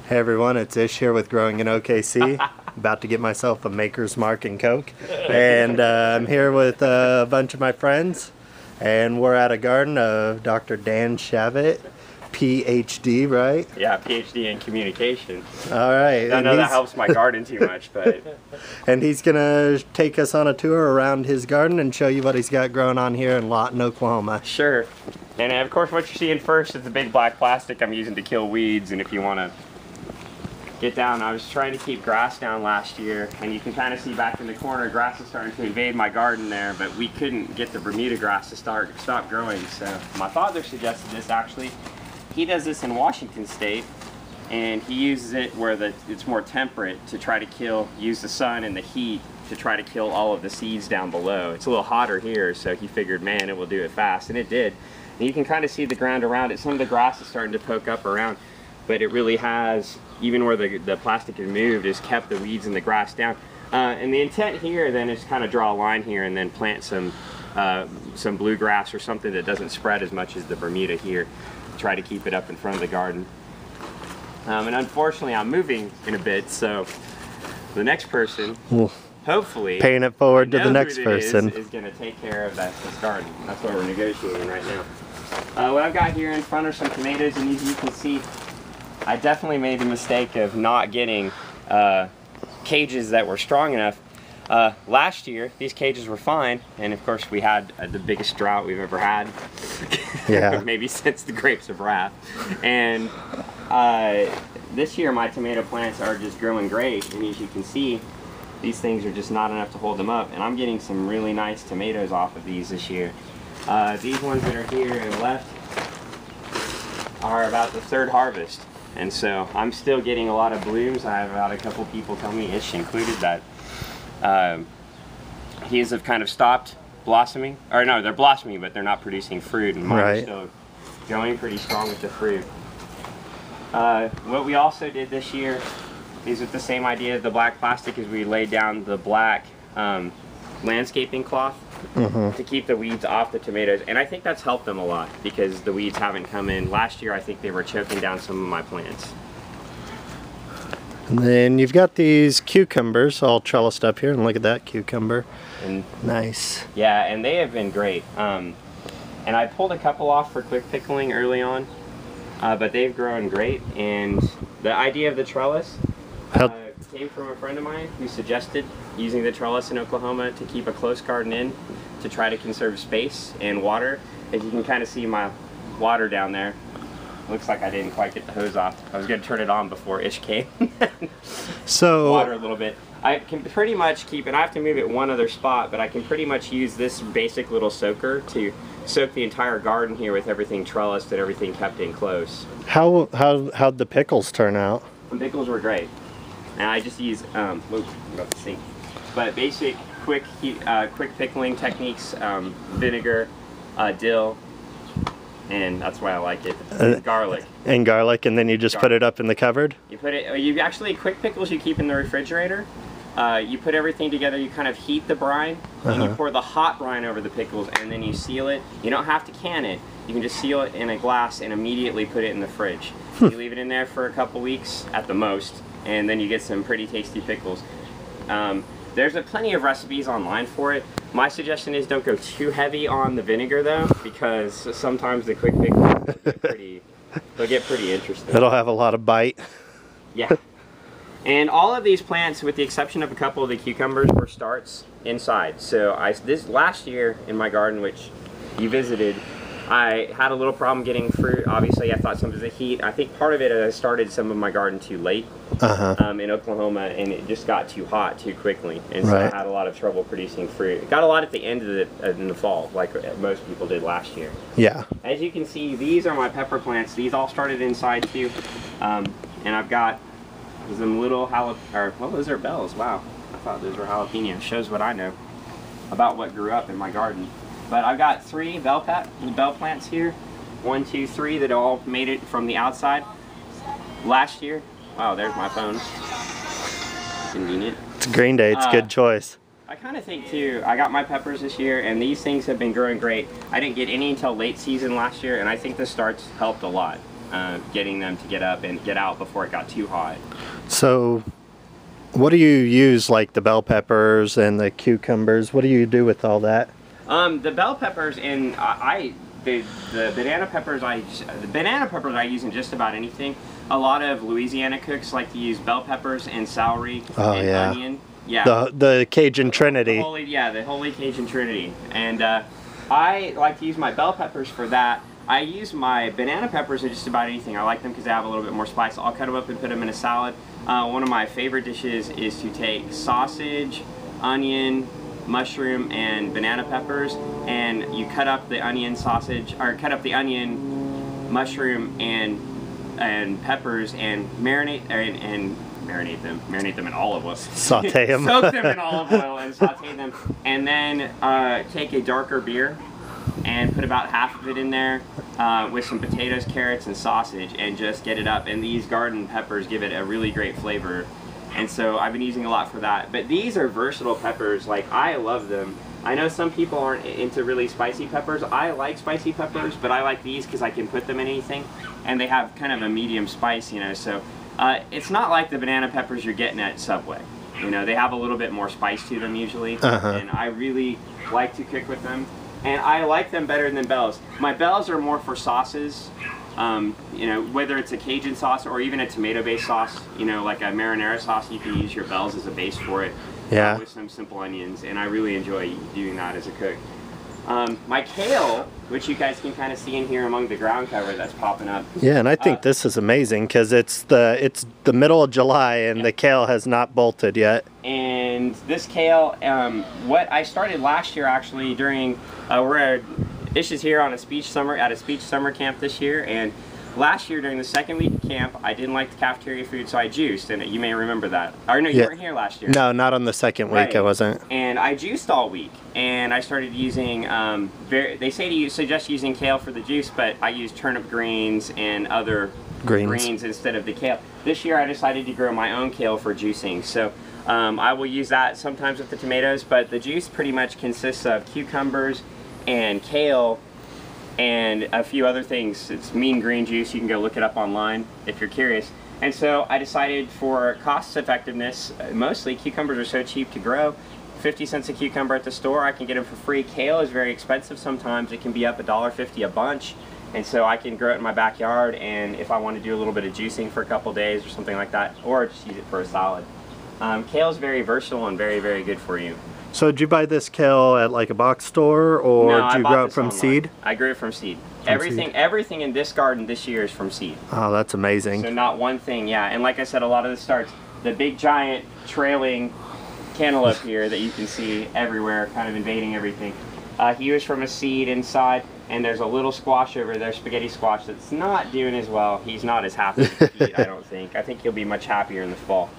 Hey everyone, it's Ish here with Growing in OKC. About to get myself a Maker's Mark and Coke. And I'm here with a bunch of my friends. And we're at a garden of Dr. Dan Schabot, PhD, right? Yeah, PhD in communication. All right. I know that helps my garden too much, but... And he's going to take us on a tour around his garden and show you what he's got growing on here in Lawton, Oklahoma. Sure. And of course what you're seeing first is the big black plastic I'm using to kill weeds. And if you want to get down, I was trying to keep grass down last year, and you can kind of see back in the corner grass is starting to invade my garden there, but we couldn't get the Bermuda grass to stop growing. So my father suggested this actually. He does this in Washington State, and he uses it where it's more temperate to try to use the sun and the heat to try to kill all of the seeds down below. It's a little hotter here, so he figured, man, it will do it fast, and it did. And you can kind of see the ground around it. Some of the grass is starting to poke up around, but it really has, even where the plastic is moved, has kept the weeds and the grass down. And the intent here then is to kind of draw a line here and then plant some bluegrass or something that doesn't spread as much as the Bermuda here. Try to keep it up in front of the garden. And unfortunately I'm moving in a bit, so the next person, hopefully, paying it forward to the next person, is going to take care of this garden. That's what we're negotiating right now. What I've got here in front are some tomatoes, and as you can see, I definitely made the mistake of not getting cages that were strong enough. Last year, these cages were fine, and of course we had the biggest drought we've ever had. Yeah. Maybe since the grapes of wrath. And this year my tomato plants are just growing great, and as you can see, these things are just not enough to hold them up, and I'm getting some really nice tomatoes off of these this year. These ones that are here on the left are about the third harvest, and so I'm still getting a lot of blooms. I have had a couple people tell me, Ish included, that these have kind of stopped blossoming, or no, they're blossoming but they're not producing fruit, and mine are still going pretty strong with the fruit. What we also did this year is with the same idea of the black plastic, is we laid down the black landscaping cloth to keep the weeds off the tomatoes, and I think that's helped them a lot because the weeds haven't come in. Last year I think they were choking down some of my plants. And then you've got these cucumbers all trellised up here, and look at that cucumber. And nice. Yeah, and they have been great. And I pulled a couple off for quick pickling early on, but they've grown great. And the idea of the trellis came from a friend of mine who suggested using the trellis in Oklahoma to keep a close garden in, to try to conserve space and water. As you can kind of see my water down there. Looks like I didn't quite get the hose off. I was going to turn it on before Ish came. So water a little bit. I can pretty much keep it. I have to move it one other spot, but I can pretty much use this basic little soaker to soak the entire garden here with everything trellised and everything kept in close. How'd the pickles turn out? The pickles were great, and I just use I'm about to sink. But basic quick pickling techniques: vinegar, dill. And that's why I like it. Garlic. And garlic, and then you just put it up in the cupboard? You put it, you actually, quick pickles you keep in the refrigerator. You put everything together, you kind of heat the brine, and you pour the hot brine over the pickles, and then you seal it. You don't have to can it. You can just seal it in a glass and immediately put it in the fridge. You leave it in there for a couple weeks at the most, and then you get some pretty tasty pickles. There's plenty of recipes online for it. My suggestion is don't go too heavy on the vinegar though, because sometimes the quick pickles they'll get pretty interesting. It'll have a lot of bite. Yeah. And all of these plants, with the exception of a couple of the cucumbers, were starts inside. So this last year in my garden, which you visited, I had a little problem getting fruit. Obviously, I thought some of the heat. I think part of it is I started some of my garden too late in Oklahoma, and it just got too hot too quickly, and so I had a lot of trouble producing fruit. Got a lot at the end of in the fall, like most people did last year. Yeah. As you can see, these are my pepper plants. These all started inside too, and I've got some little those are bells. Wow, I thought those were jalapenos. Shows what I know about what grew up in my garden. But I've got 3 bell plants here. 1, 2, 3 that all made it from the outside. Last year, wow, there's my phone. Convenient. It's Green Day, it's a good choice. I kind of think too, I got my peppers this year, and these things have been growing great. I didn't get any until late season last year, and I think the starts helped a lot. getting them to get up and get out before it got too hot. So what do you use, like the bell peppers and the cucumbers? What do you do with all that? The bell peppers and the banana peppers I use in just about anything. A lot of Louisiana cooks like to use bell peppers and celery and onion. Yeah. The Cajun Trinity. The holy Cajun Trinity. And I like to use my bell peppers for that. I use my banana peppers in just about anything. I like them because they have a little bit more spice. I'll cut them up and put them in a salad. One of my favorite dishes is to take sausage, onion, mushroom, and banana peppers, and you cut up the onion, mushroom, and peppers, and marinate them in olive oil. Saute them. Soak them in olive oil and saute them, and then take a darker beer and put about half of it in there with some potatoes, carrots, and sausage, and just get it up. And these garden peppers give it a really great flavor. And so I've been using a lot for that. But these are versatile peppers. Like, I love them. I know some people aren't into really spicy peppers. I like spicy peppers, but I like these because I can put them in anything. And they have kind of a medium spice, you know. So it's not like the banana peppers you're getting at Subway. You know, they have a little bit more spice to them usually. And I really like to cook with them. And I like them better than bells. My bells are more for sauces. You know, whether it's a Cajun sauce or even a tomato-based sauce, you know, like a marinara sauce, you can use your bells as a base for it. Yeah. With some simple onions, and I really enjoy doing that as a cook. My kale, which you guys can kind of see in here among the ground cover that's popping up. Yeah, and I think this is amazing because it's the middle of July and the kale has not bolted yet. And this kale, what I started last year actually during this is here on a speech summer camp this year, and last year during the second week of camp I didn't like the cafeteria food, so I juiced, and you may remember that. Or no, you weren't here last year. No, not on the second week. Right. I wasn't. And I juiced all week, and I started using they suggest using kale for the juice, but I use turnip greens and other greens instead of the kale. This year I decided to grow my own kale for juicing, so I will use that sometimes with the tomatoes, but the juice pretty much consists of cucumbers and kale and a few other things. It's mean green juice. You can go look it up online if you're curious. And so I decided for cost effectiveness, mostly cucumbers are so cheap to grow. 50 cents a cucumber at the store, I can get them for free. Kale is very expensive sometimes. It can be up $1.50 a bunch. And so I can grow it in my backyard, and if I want to do a little bit of juicing for a couple days or something like that, or just use it for a salad. Kale is very versatile and very, very good for you. So did you buy this kale at like a box store, or No, did you grow it from online. seed? I grew it from seed. Everything in this garden this year is from seed. Oh, that's amazing. So not one thing, yeah. And like I said, a lot of this starts, the big giant trailing cantaloupe here that you can see everywhere, kind of invading everything. He was from a seed inside, and there's a little squash over there, spaghetti squash, that's not doing as well. He's not as happy to eat, I don't think. I think he'll be much happier in the fall.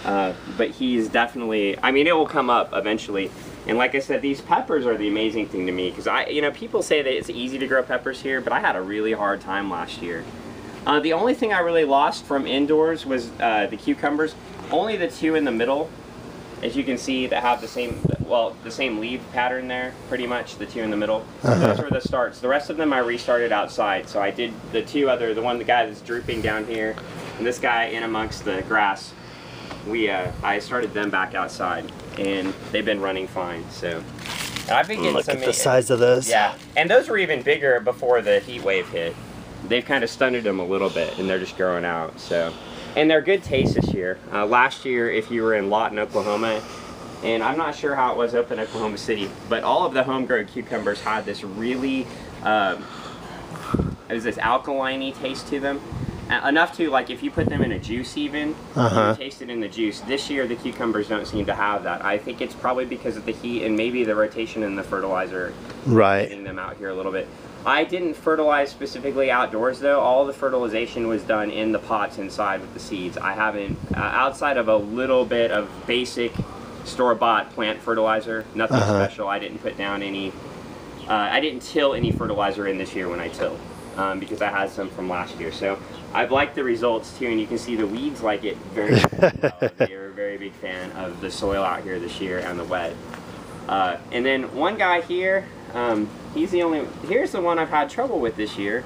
But he's definitely, I mean, it will come up eventually. And like I said, these peppers are the amazing thing to me, because people say that it's easy to grow peppers here, but I had a really hard time last year. The only thing I really lost from indoors was the cucumbers. Only the two in the middle, as you can see, that have the same leaf pattern there, pretty much, the two in the middle. Those were the starts. The rest of them I restarted outside. So I did the guy that's drooping down here, and this guy in amongst the grass. I started them back outside, and they've been running fine. So I've been getting Look at the size of those. Yeah, and those were even bigger before the heat wave hit. They've kind of stunted them a little bit, and they're just growing out. So, and they're good taste this year. Last year, if you were in Lawton, Oklahoma, and I'm not sure how it was up in Oklahoma City, but all of the homegrown cucumbers had this really, it was this alkaline-y taste to them. Enough to, like, if you put them in a juice even, you taste it in the juice. This year, the cucumbers don't seem to have that. I think it's probably because of the heat and maybe the rotation in the fertilizer. Right. Getting them out here a little bit. I didn't fertilize specifically outdoors, though. All the fertilization was done in the pots inside with the seeds. I haven't, outside of a little bit of basic store-bought plant fertilizer, nothing special. I didn't put down any, I didn't till any fertilizer in this year when I tilled, because I had some from last year. So I've liked the results too, and you can see the weeds like it very well. They are a very big fan of the soil out here this year and the wet. And then one guy here, he's the only, here's the one I've had trouble with this year.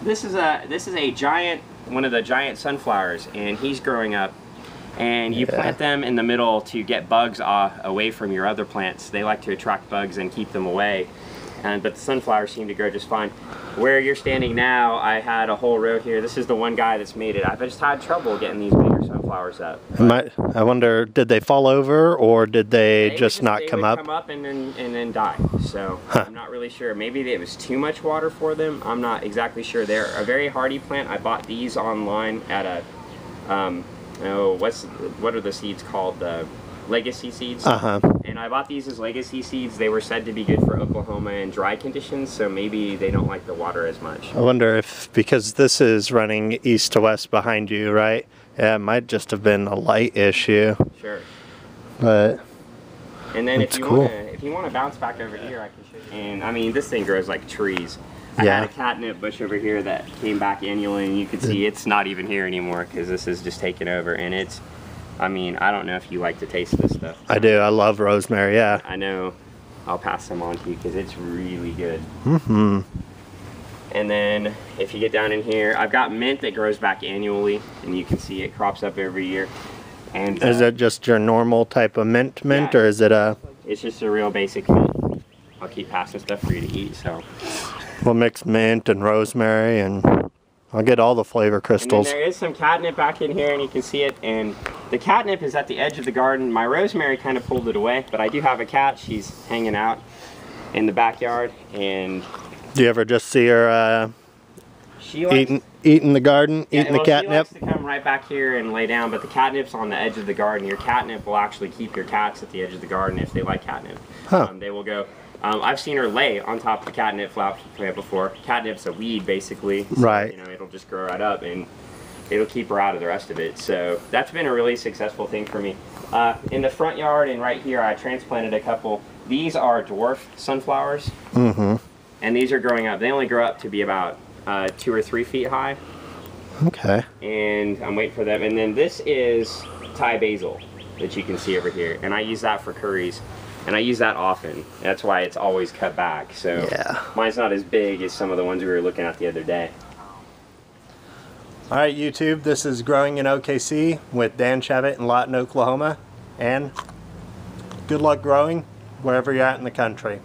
this is a giant, one of the giant sunflowers, and he's growing up. And you plant them in the middle to get bugs away from your other plants. They like to attract bugs and keep them away. But the sunflowers seem to grow just fine. Where you're standing now, I had a whole row here. This is the one guy that's made it. I've just had trouble getting these bigger sunflowers up. I wonder, did they fall over or did they just not come up? They would come up and then die. So I'm not really sure. Maybe it was too much water for them. I'm not exactly sure. They're a very hardy plant. I bought these online at a what are the seeds called? The legacy seeds. And I bought these as legacy seeds. They were said to be good for Oklahoma in dry conditions, so maybe they don't like the water as much. I wonder if, because this is running east to west behind you, right? Yeah, it might just have been a light issue. Sure. But and then if you want to bounce back over here, I can show you. And I mean, this thing grows like trees. I had a catnip bush over here that came back annually, and you can see it's not even here anymore because this is just taken over. And it's, I mean, I don't know if you like to taste this stuff. I do. I love rosemary, yeah. I know. I'll pass them on to you because it's really good. Mm-hmm. And then if you get down in here, I've got mint that grows back annually, and you can see it crops up every year. And is it just your normal type of mint, or is it a... It's just a real basic mint. I'll keep passing stuff for you to eat, so... We'll mix mint and rosemary, and I'll get all the flavor crystals. And then there is some catnip back in here, and you can see it. And the catnip is at the edge of the garden. My rosemary kind of pulled it away, but I do have a cat. She's hanging out in the backyard. And do you ever just see her eating the garden, eating the catnip? She likes to come right back here and lay down, but the catnip's on the edge of the garden. Your catnip will actually keep your cats at the edge of the garden if they like catnip. They will go. I've seen her lay on top of the catnip plant before. Catnip's a weed, basically. So, right. You know, it'll just grow right up, and it'll keep her out of the rest of it. So that's been a really successful thing for me. In the front yard and right here, I transplanted a couple. These are dwarf sunflowers, and these are growing up. They only grow up to be about 2 or 3 feet high. Okay. And I'm waiting for them. And then this is Thai basil that you can see over here, and I use that for curries. And I use that often. That's why it's always cut back. So mine's not as big as some of the ones we were looking at the other day. All right, YouTube, this is Growing in OKC with Dan Schabot in Lawton, Oklahoma. And good luck growing wherever you're at in the country.